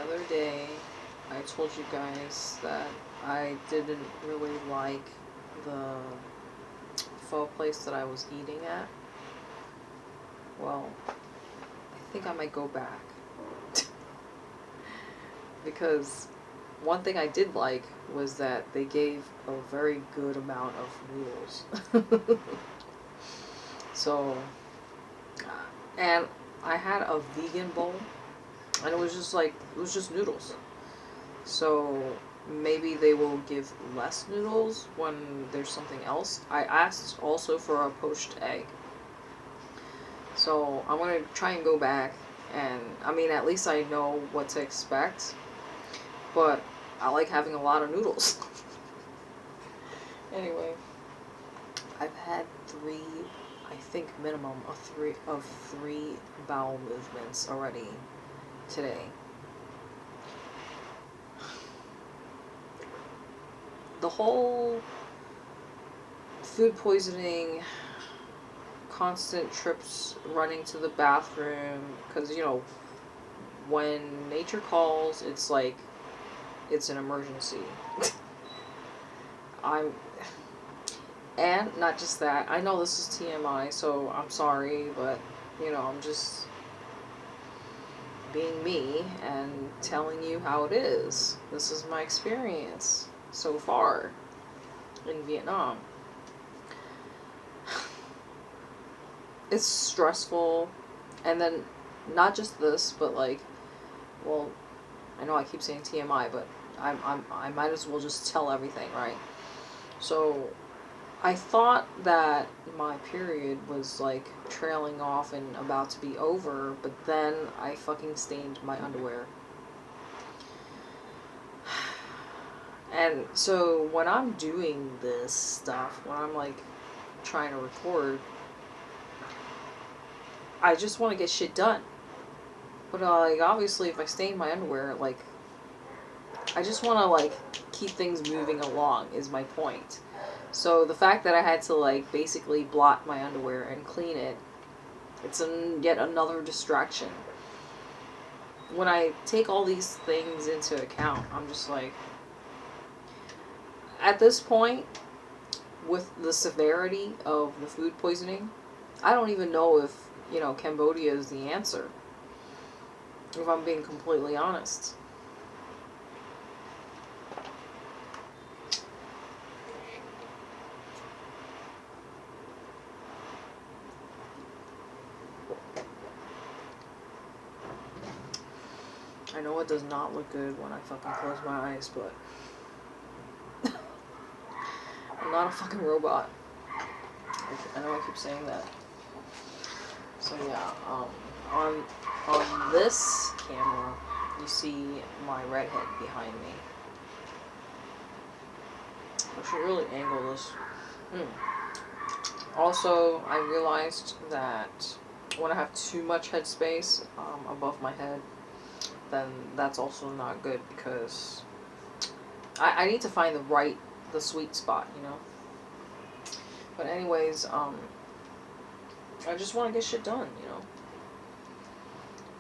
other day, I told you guys that I didn't really like the pho place that I was eating at. Well, I think I might go back. Because one thing I did like was that they gave a very good amount of noodles. So, and I had a vegan bowl, and it was just noodles. So maybe they will give less noodles when there's something else. I asked also for a poached egg. So I'm gonna try and go back, and I mean, at least I know what to expect. But I like having a lot of noodles. Anyway, I've had I think minimum of three bowel movements already today. The whole food poisoning, constant trips running to the bathroom, because, when nature calls, it's like, it's an emergency. And not just that, I know this is TMI, so I'm sorry, but, I'm just being me and telling you how it is. This is my experience so far in Vietnam. It's stressful, and then not just this, but well, I know I keep saying TMI, but I might as well just tell everything, right? So I thought that my period was trailing off and about to be over, but then I fucking stained my underwear. And so when I'm doing this stuff, when I'm trying to record, I just want to get shit done. But obviously if I stain my underwear, I just want to keep things moving along is my point. So the fact that I had to basically blot my underwear and clean it, it's yet another distraction. When I take all these things into account, I'm just at this point, with the severity of the food poisoning, I don't even know if, Cambodia is the answer. If I'm being completely honest. I know it does not look good when I fucking close my eyes, but I'm not a fucking robot. I know I keep saying that. So yeah, on this camera, you see my redhead behind me. I should really angle this. Also, I realized that when I have too much headspace above my head, then that's also not good, because I need to find the sweet spot, But anyways, I just want to get shit done,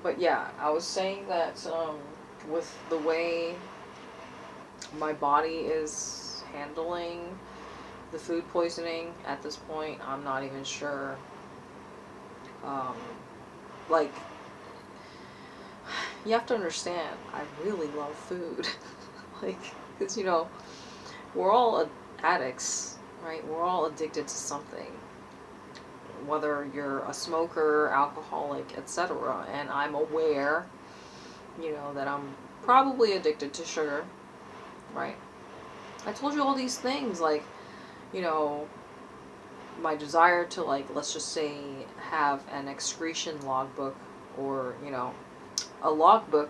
But yeah, I was saying that with the way my body is handling the food poisoning at this point, I'm not even sure. You have to understand, I really love food. Because, we're all addicts, right? We're all addicted to something. Whether you're a smoker, alcoholic, etc. And I'm aware, that I'm probably addicted to sugar, right? I told you all these things, my desire to, let's just say, have an excretion logbook, or, a logbook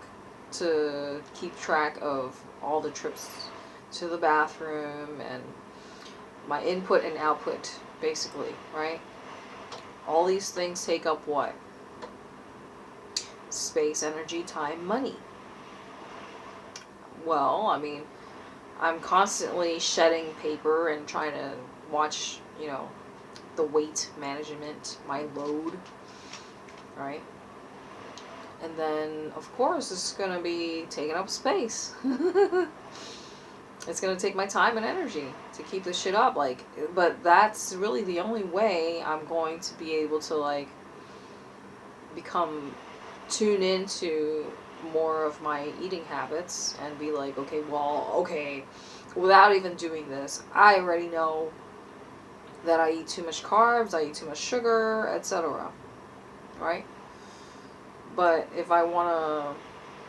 to keep track of all the trips to the bathroom and my input and output, basically, right? All these things take up what? Space, energy, time, money. Well, I mean, I'm constantly shedding paper and trying to watch, the weight management, my load, right? And then, of course, it's going to be taking up space. It's going to take my time and energy to keep this shit up. Like, but that's really the only way I'm going to be able to, like, tune into more of my eating habits and be like, okay, well, okay, without even doing this, I already know that I eat too much carbs, I eat too much sugar, etc. Right? But if I want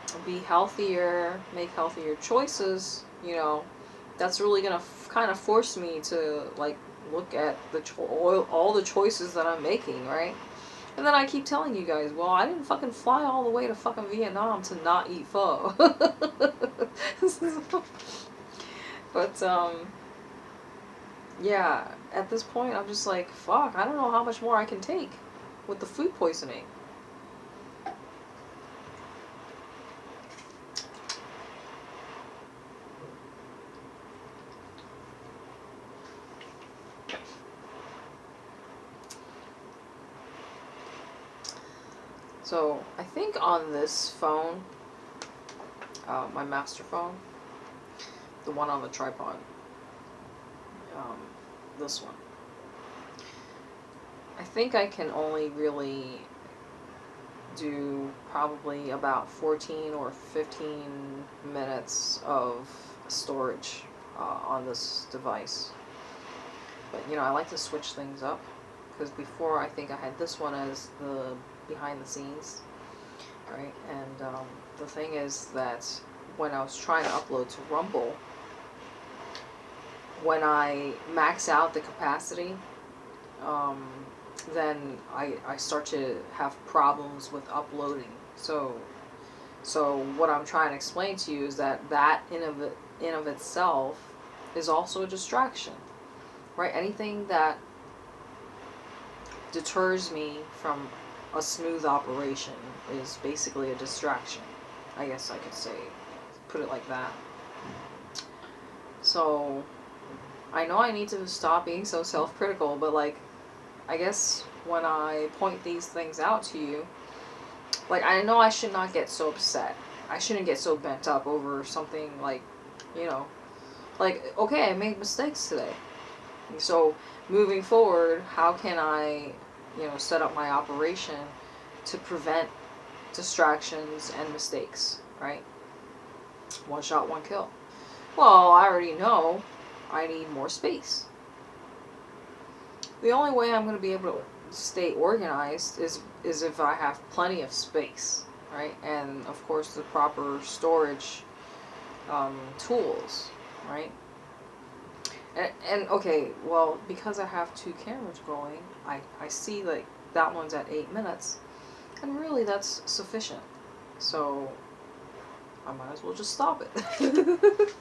to be healthier, make healthier choices, you know, that's really going to kind of force me to, like, look at all the choices that I'm making, right? And then I keep telling you guys, well, I didn't fucking fly all the way to fucking Vietnam to not eat pho. But, yeah, at this point, I'm just like, fuck, I don't know how much more I can take with the food poisoning. So, I think on this phone, my master phone, the one on the tripod, this one, I think I can only really do probably about 14 or 15 minutes of storage on this device. But, you know, I like to switch things up, because before I think I had this one as the behind the scenes, right? And the thing is that when I was trying to upload to Rumble, when I max out the capacity, then I start to have problems with uploading. So what I'm trying to explain to you is that in of itself is also a distraction, right? Anything that deters me from a smooth operation is basically a distraction. I guess I could say, put it like that. So I know I need to stop being so self-critical, but, like, I guess when I point these things out to you, like, I know I should not get so upset. I shouldn't get so bent up over something, like, you know, like, okay, I made mistakes today. So moving forward, how can I, you know, set up my operation to prevent distractions and mistakes, right? One shot, one kill. Well, I already know I need more space. The only way I'm going to be able to stay organized is if I have plenty of space, right? And, of course, the proper storage tools, right? And okay, well, because I have 2 cameras going, I see, like, that one's at 8 minutes, and really that's sufficient. So I might as well just stop it.